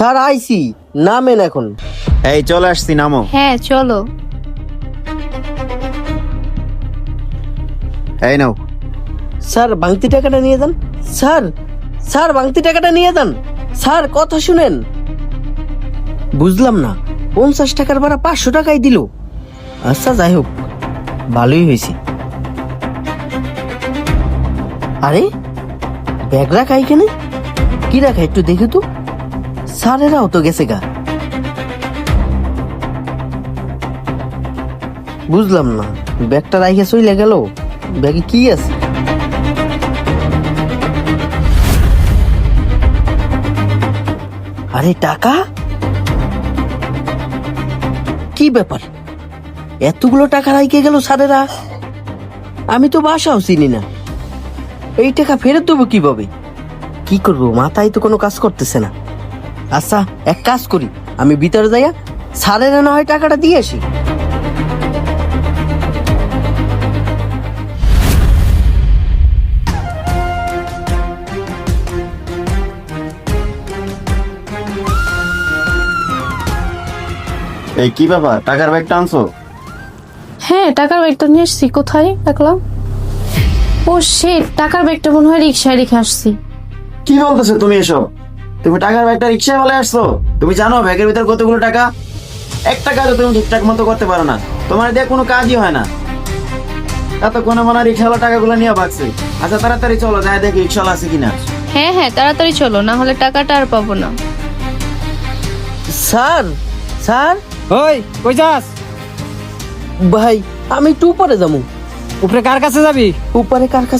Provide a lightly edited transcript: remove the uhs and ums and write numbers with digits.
Sir আইসি, নামেন এখন। এই চলে আসছি, নামো। হ্যাঁ চলো। এই নাও। স্যার ভাঙতি টাকাটা নিয়ে যান। স্যার স্যার ভাঙতি টাকাটা নিয়ে যান। স্যার কথা শুনেন। বুঝলাম না, 50 টাকার ভাড়া 500 টাকাই দিল। আচ্ছা যাই হোক, ভালোই হয়েছে। আরে ব্যাগ রাখা এখানে, কি রাখা একটু দেখে তো। স্যারেরাও তো গেছে গা। বুঝলাম না, ব্যাগটা রাইখে চলে গেল, ব্যাগে কি আছে? আরে টাকা, কি ব্যাপার, এতগুলো টাকা রাইখে গেল স্যারেরা? আমি তো বাসাও চিনি না, এই টাকা ফেরত দেবো কিভাবে? কি করবো, মাথায় তো কোনো কাজ করতেছে না। আচ্ছা এক কাজ করি, আমি ভিতরে যাইয়া স্যারেরা না হয় টাকাটা দিয়ে আসি। এই কি ব্যাপার, টাকার ব্যাগটা আনছো? হ্যাঁ টাকার ব্যাগটা নিয়ে এসছি। কোথায় রাখলাম? ও শিট, টাকার ব্যাগটা মনে হয় রিক্সায় রেখে আসছি। কি বলতেছো তুমি এসব? তুমি টাকার ব্যাগটা রিক্সায় বলে আসছো? তুমি জানো ব্যাগের ভিতর কতগুলো টাকা? একটা কাজও তুমি ঠিকঠাক মতো করতে পারো না, তোমার দিয়ে কোনো কাজই হয় না। এতক্ষণে মনে হয় রিক্সাওয়ালা টাকাগুলো নিয়ে ভাগছে। আচ্ছা তাড়াতাড়ি চলো, যাই দেখি রিক্সাওয়ালা আছে কিনা। হ্যাঁ হ্যাঁ তাড়াতাড়ি চলো, না হলে টাকাটা আর পাবো না। স্যার স্যার ওই কই যাস? ভাই আমি একটু উপরে যাবো। উপরে কার কাছে যাবি? উপরে কার কাছে